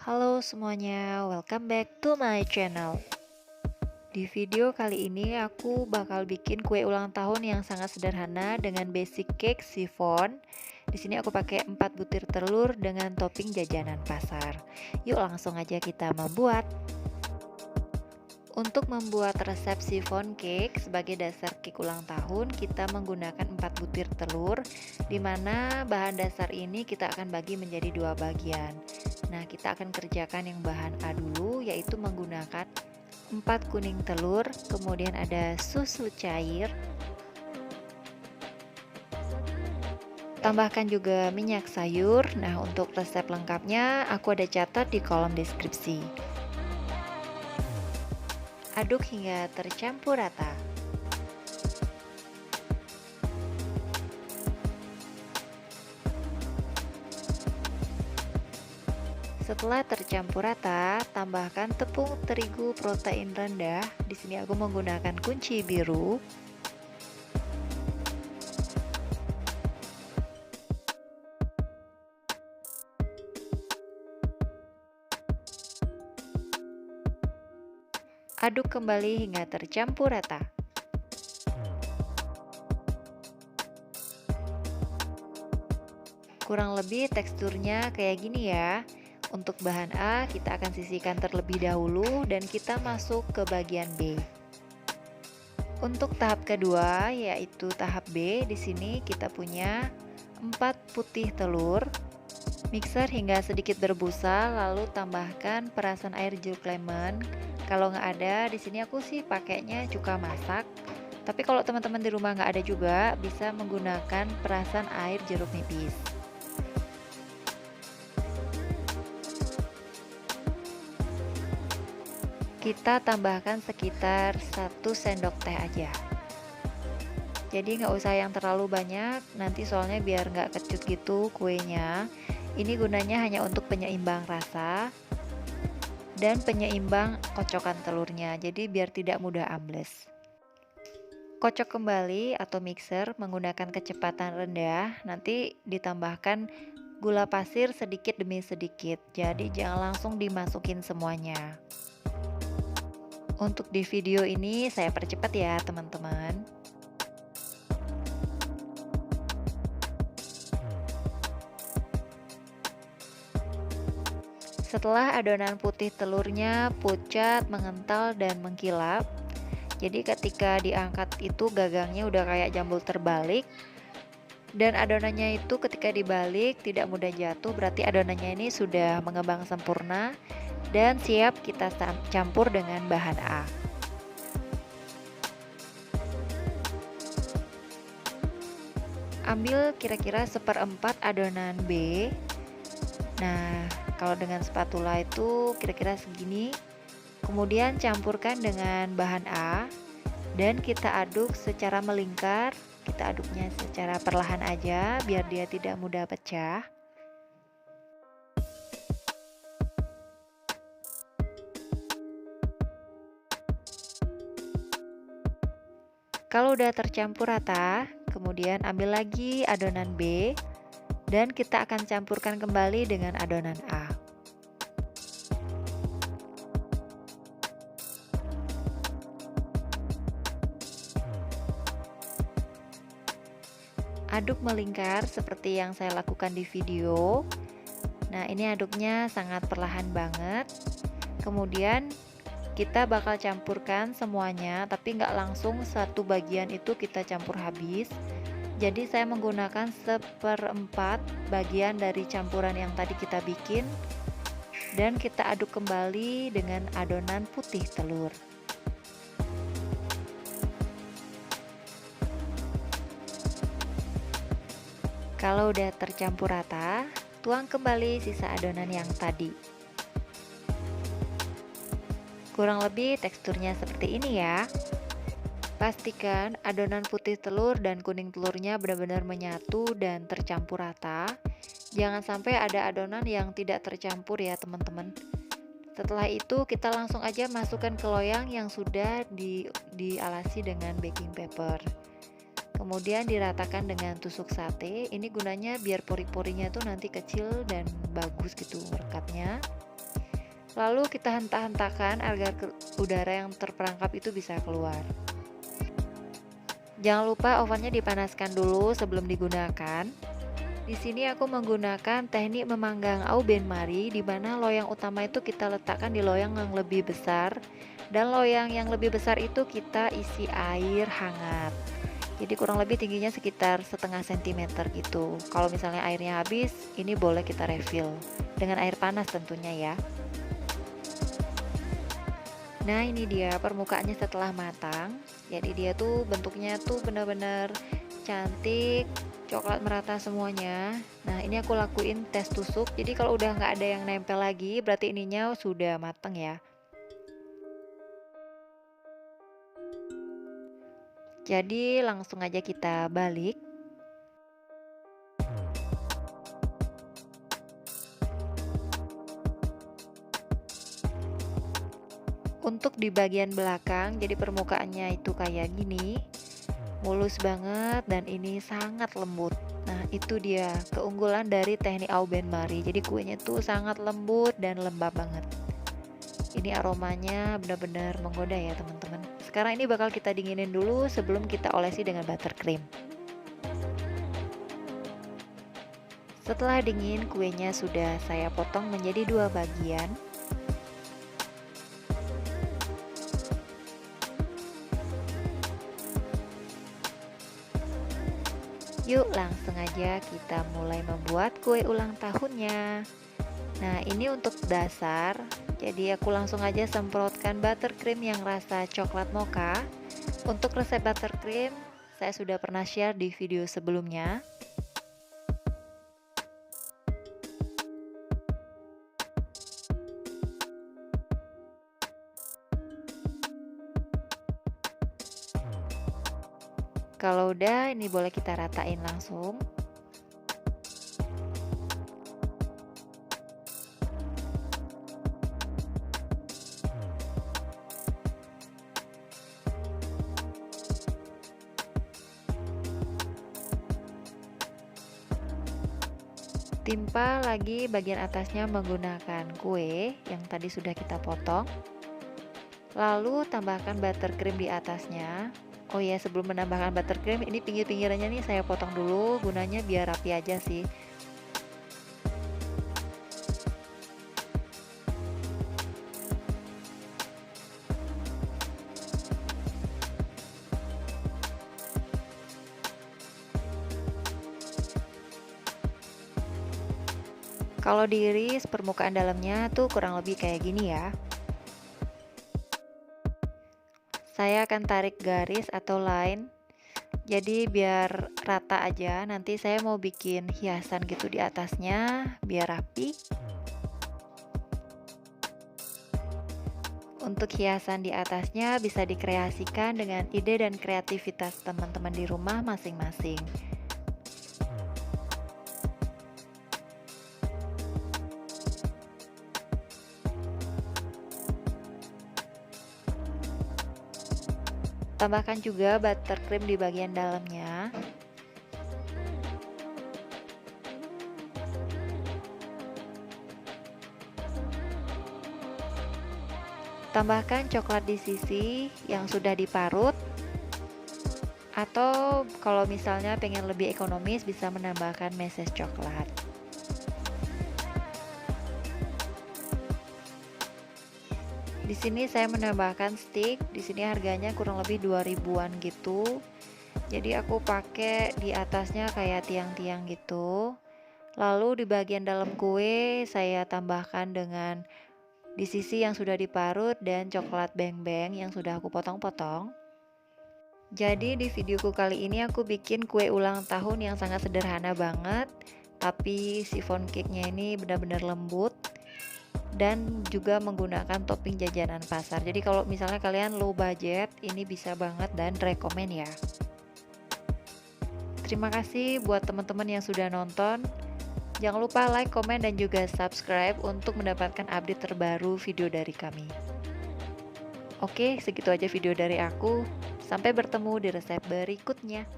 Halo semuanya, welcome back to my channel. Di video kali ini aku bakal bikin kue ulang tahun yang sangat sederhana dengan basic cake chiffon. Di sini aku pakai 4 butir telur dengan topping jajanan pasar. Yuk langsung aja kita membuat. Untuk membuat resep chiffon cake sebagai dasar cake ulang tahun, kita menggunakan 4 butir telur, dimana bahan dasar ini kita akan bagi menjadi 2 bagian. Nah, kita akan kerjakan yang bahan A dulu, yaitu menggunakan 4 kuning telur, kemudian ada susu cair, tambahkan juga minyak sayur. Nah, untuk resep lengkapnya aku ada catat di kolom deskripsi. Aduk hingga tercampur rata. Setelah tercampur rata, tambahkan tepung terigu protein rendah. Di sini aku menggunakan kunci biru. Aduk kembali hingga tercampur rata. Kurang lebih teksturnya kayak gini ya. Untuk bahan A kita akan sisihkan terlebih dahulu dan kita masuk ke bagian B. Untuk tahap kedua yaitu tahap B, di sini kita punya 4 putih telur. Mixer hingga sedikit berbusa, lalu tambahkan perasan air jeruk lemon. Kalau nggak ada, di sini aku sih pakainya cuka masak. Tapi kalau teman-teman di rumah nggak ada juga, bisa menggunakan perasan air jeruk nipis. Kita tambahkan sekitar 1 sendok teh aja. Jadi nggak usah yang terlalu banyak, nanti soalnya biar nggak kecut gitu kuenya. Ini gunanya hanya untuk penyeimbang rasa dan penyeimbang kocokan telurnya, jadi biar tidak mudah ambles. Kocok kembali atau mixer menggunakan kecepatan rendah, nanti ditambahkan gula pasir sedikit demi sedikit, jadi jangan langsung dimasukin semuanya. Untuk di video ini saya percepat ya teman-teman. Setelah adonan putih telurnya pucat, mengental, dan mengkilap, jadi ketika diangkat itu gagangnya udah kayak jambul terbalik, dan adonannya itu ketika dibalik tidak mudah jatuh, berarti adonannya ini sudah mengembang sempurna dan siap kita campur dengan bahan A. Ambil kira-kira seperempat adonan B. Nah, kalau dengan spatula itu kira-kira segini. Kemudian campurkan dengan bahan A dan kita aduk secara melingkar. Kita aduknya secara perlahan aja biar dia tidak mudah pecah. Kalau udah tercampur rata, kemudian ambil lagi adonan B dan kita akan campurkan kembali dengan adonan A. Aduk melingkar seperti yang saya lakukan di video. Nah, ini aduknya sangat perlahan banget. Kemudian kita bakal campurkan semuanya, tapi nggak langsung satu bagian itu kita campur habis. Jadi saya menggunakan seperempat bagian dari campuran yang tadi kita bikin, dan kita aduk kembali dengan adonan putih telur. Kalau udah tercampur rata, tuang kembali sisa adonan yang tadi. Kurang lebih teksturnya seperti ini ya. Pastikan adonan putih telur dan kuning telurnya benar-benar menyatu dan tercampur rata. Jangan sampai ada adonan yang tidak tercampur ya teman-teman. Setelah itu kita langsung aja masukkan ke loyang yang sudah dialasi dengan baking paper. Kemudian diratakan dengan tusuk sate. Ini gunanya biar pori-porinya tuh nanti kecil dan bagus gitu merekatnya. Lalu kita hentak-hentakan agar udara yang terperangkap itu bisa keluar. Jangan lupa ovennya dipanaskan dulu sebelum digunakan. Di sini aku menggunakan teknik memanggang au benmari, di mana loyang utama itu kita letakkan di loyang yang lebih besar, dan loyang yang lebih besar itu kita isi air hangat. Jadi kurang lebih tingginya sekitar setengah sentimeter gitu. Kalau misalnya airnya habis, ini boleh kita refill dengan air panas tentunya ya. Nah, ini dia permukaannya setelah matang. Jadi dia tuh bentuknya tuh benar-benar cantik, coklat merata semuanya. Nah, ini aku lakuin tes tusuk. Jadi kalau udah nggak ada yang nempel lagi, berarti ininya sudah matang ya. Jadi langsung aja kita balik. Untuk di bagian belakang, jadi permukaannya itu kayak gini, mulus banget dan ini sangat lembut. Nah, itu dia keunggulan dari teknik au benmari. Jadi kuenya tuh sangat lembut dan lembab banget. Ini aromanya benar-benar menggoda ya teman-teman. Sekarang ini bakal kita dinginin dulu sebelum kita olesi dengan buttercream. Setelah dingin, kuenya sudah saya potong menjadi 2 bagian. Yuk langsung aja kita mulai membuat kue ulang tahunnya. Nah, ini untuk dasar. Jadi aku langsung aja semprotkan buttercream yang rasa coklat mocha. Untuk resep buttercream saya sudah pernah share di video sebelumnya. Kalau udah, ini boleh kita ratain langsung. Timpa lagi bagian atasnya menggunakan kue yang tadi sudah kita potong. Lalu tambahkan buttercream di atasnya. Oh ya, sebelum menambahkan buttercream, ini pinggir-pinggirannya nih saya potong dulu, gunanya biar rapi aja sih. Kalau diiris, permukaan dalamnya tuh kurang lebih kayak gini ya. Saya akan tarik garis atau line, jadi biar rata aja. Nanti saya mau bikin hiasan gitu di atasnya, biar rapi. Untuk hiasan di atasnya bisa dikreasikan dengan ide dan kreativitas teman-teman di rumah masing-masing. Tambahkan juga buttercream di bagian dalamnya. Tambahkan coklat di sisi yang sudah diparut. Atau kalau misalnya pengen lebih ekonomis bisa menambahkan meses coklat. Di sini saya menambahkan stick, di sini harganya kurang lebih 2000-an gitu. Jadi aku pakai di atasnya kayak tiang-tiang gitu. Lalu di bagian dalam kue saya tambahkan dengan di sisi yang sudah diparut dan coklat beng-beng yang sudah aku potong-potong. Jadi di videoku kali ini aku bikin kue ulang tahun yang sangat sederhana banget, tapi chiffon cake-nya ini benar-benar lembut. Dan juga menggunakan topping jajanan pasar. Jadi kalau misalnya kalian low budget, ini bisa banget dan rekomen ya. Terima kasih buat teman-teman yang sudah nonton. Jangan lupa like, komen, dan juga subscribe untuk mendapatkan update terbaru video dari kami. Oke, segitu aja video dari aku. Sampai bertemu di resep berikutnya.